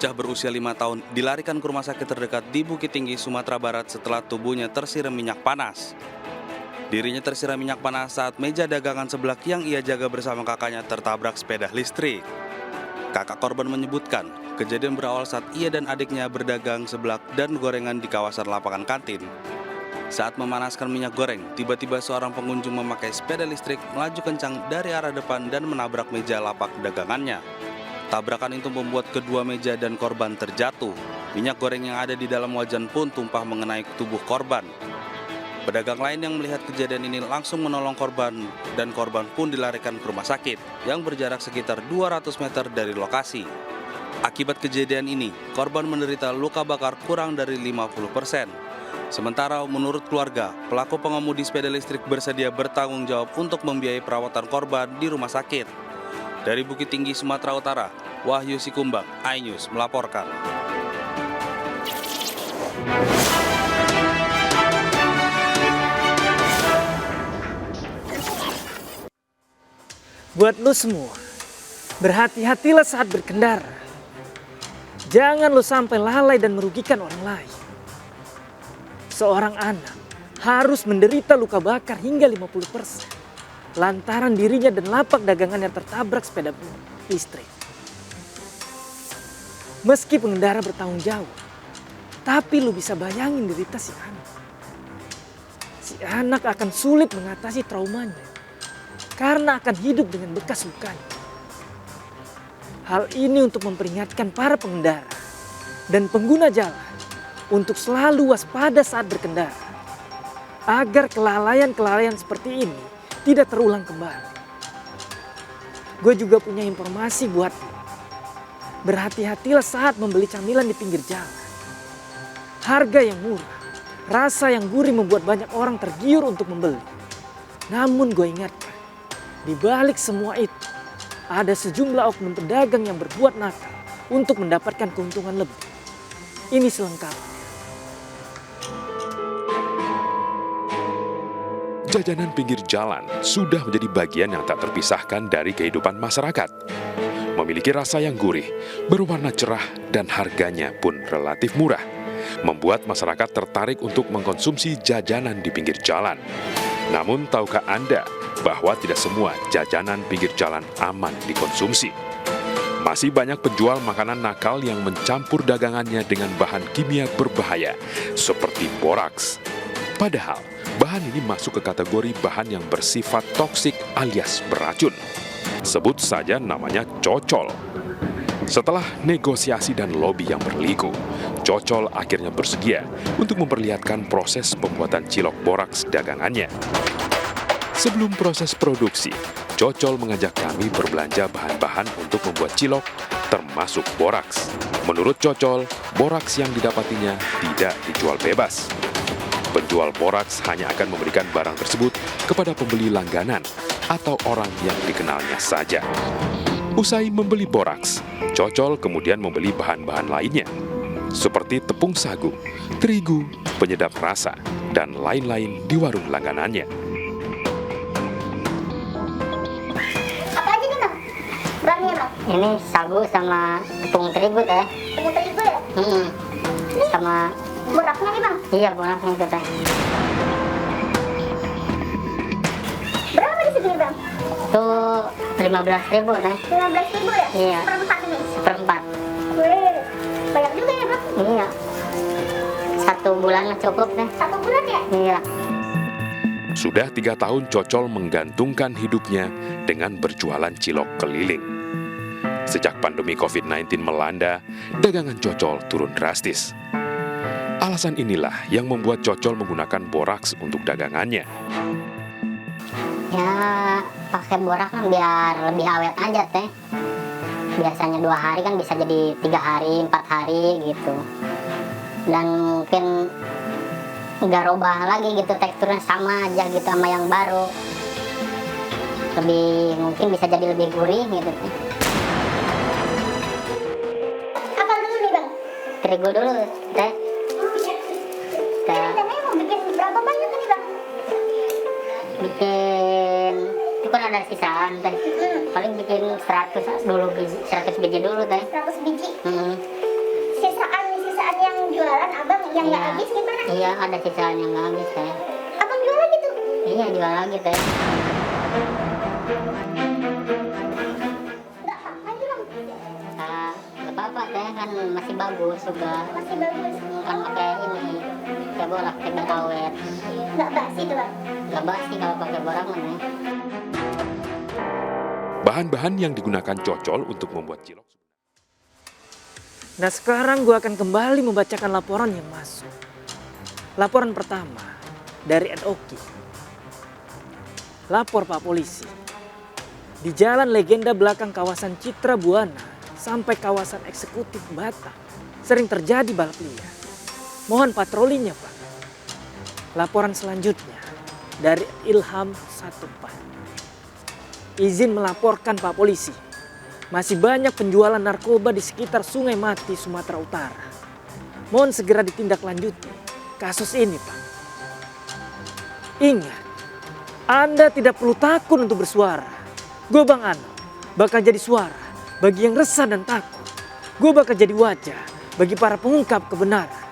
Bocah berusia 5 tahun dilarikan ke rumah sakit terdekat di Bukit Tinggi, Sumatera Barat setelah tubuhnya tersiram minyak panas. Dirinya tersiram minyak panas saat meja dagangan seblak yang ia jaga bersama kakaknya tertabrak sepeda listrik. Kakak korban menyebutkan, kejadian berawal saat ia dan adiknya berdagang seblak dan gorengan di kawasan lapangan kantin. Saat memanaskan minyak goreng, tiba-tiba seorang pengunjung memakai sepeda listrik melaju kencang dari arah depan dan menabrak meja lapak dagangannya. Tabrakan itu membuat kedua meja dan korban terjatuh. Minyak goreng yang ada di dalam wajan pun tumpah mengenai tubuh korban. Pedagang lain yang melihat kejadian ini langsung menolong korban dan korban pun dilarikan ke rumah sakit yang berjarak sekitar 200 meter dari lokasi. Akibat kejadian ini, korban menderita luka bakar kurang dari 50%. Sementara menurut keluarga, pelaku pengemudi sepeda listrik bersedia bertanggung jawab untuk membiayai perawatan korban di rumah sakit. Dari Bukit Tinggi, Sumatera Utara, Wahyu Sikumbang, iNews melaporkan. Buat lo semua, berhati-hatilah saat berkendara. Jangan lo sampai lalai dan merugikan orang lain. Seorang anak harus menderita luka bakar hingga 50% lantaran dirinya dan lapak dagangannya tertabrak sepeda listrik. Meski pengendara bertanggung jawab, tapi lo bisa bayangin derita si anak. Si anak akan sulit mengatasi traumanya karena akan hidup dengan bekas lukanya. Hal ini untuk memperingatkan para pengendara dan pengguna jalan untuk selalu waspada saat berkendara, agar kelalaian-kelalaian seperti ini tidak terulang kembali. Gue juga punya informasi buat lo. Berhati-hatilah saat membeli camilan di pinggir jalan. Harga yang murah, rasa yang gurih membuat banyak orang tergiur untuk membeli. Namun gue ingatkan, di balik semua itu, ada sejumlah oknum pedagang yang berbuat nakal untuk mendapatkan keuntungan lebih. Ini selengkapnya. Jajanan pinggir jalan sudah menjadi bagian yang tak terpisahkan dari kehidupan masyarakat. Memiliki rasa yang gurih, berwarna cerah, dan harganya pun relatif murah, membuat masyarakat tertarik untuk mengkonsumsi jajanan di pinggir jalan. Namun tahukah Anda bahwa tidak semua jajanan pinggir jalan aman dikonsumsi? Masih banyak penjual makanan nakal yang mencampur dagangannya dengan bahan kimia berbahaya seperti boraks. Padahal, bahan ini masuk ke kategori bahan yang bersifat toksik alias beracun. Sebut saja namanya cocol. Setelah negosiasi dan lobi yang berliku, Cocol akhirnya bersedia untuk memperlihatkan proses pembuatan cilok boraks dagangannya. Sebelum proses produksi, Cocol mengajak kami berbelanja bahan-bahan untuk membuat cilok, termasuk boraks. Menurut Cocol, boraks yang didapatinya tidak dijual bebas. Penjual boraks hanya akan memberikan barang tersebut kepada pembeli langganan atau orang yang dikenalnya saja. Usai membeli boraks, Cocol kemudian membeli bahan-bahan lainnya, seperti tepung sagu, terigu, penyedap rasa, dan lain-lain di warung langganannya. Apa aja nih bang? Bahannya bang? Ini sagu sama tepung terigu teh. Tepung terigu ya? Sama Boraknya nih bang? iya bonaknya itu teh. Berapa di sini bang? Itu 15.000 teh. 15.000 ya? Iya. Perempat ini? Seperempat. Wih, banyak juga ya bang? Iya. 1 bulan cukup teh. 1 bulan ya? Iya. Sudah 3 tahun Cocol menggantungkan hidupnya dengan berjualan cilok keliling. Sejak pandemi COVID-19 melanda, dagangan Cocol turun drastis. Alasan inilah yang membuat Cocol menggunakan boraks untuk dagangannya. Ya pakai borak kan biar lebih awet aja teh. Biasanya 2 hari kan bisa jadi 3 hari, 4 hari gitu. Dan mungkin nggak robah lagi gitu, teksturnya sama aja gitu sama yang baru. Mungkin bisa jadi lebih gurih gitu. Apa dulu nih bang? Terigu dulu teh. Rencananya mau bikin berapa banyak nih bang? Bikin itu kan ada sisaan teh. Paling bikin 100 biji dulu teh. 100 biji? sisaan yang jualan abang yang nggak Iya. habis gimana? Iya, ada sisaan yang nggak habis teh. Abang jual lagi tuh? Iya, jual lagi teh. Nggak apa-apa itu bang. Nggak apa-apa teh, kan masih bagus juga. Masih bagus. Kan pakai ini, pakai borak, pakai awet. Nggak basi tuh bang. Nggak basi kalau pakai borak mah teh. Bahan-bahan yang digunakan cocol untuk membuat cilok. Nah sekarang gue akan kembali membacakan laporan yang masuk. Laporan pertama dari Ed Oki. Lapor Pak Polisi. Di jalan legenda belakang kawasan Citra Buana sampai kawasan eksekutif Batam sering terjadi balap liar. Mohon patrolinya Pak. Laporan selanjutnya dari Ilham 14. Izin melaporkan Pak Polisi. Masih banyak penjualan narkoba di sekitar Sungai Mati, Sumatera Utara. Mohon segera ditindaklanjuti kasus ini, Pak. Ingat, Anda tidak perlu takut untuk bersuara. Gue Bang Ano bakal jadi suara bagi yang resah dan takut. Gue bakal jadi wajah bagi para pengungkap kebenaran.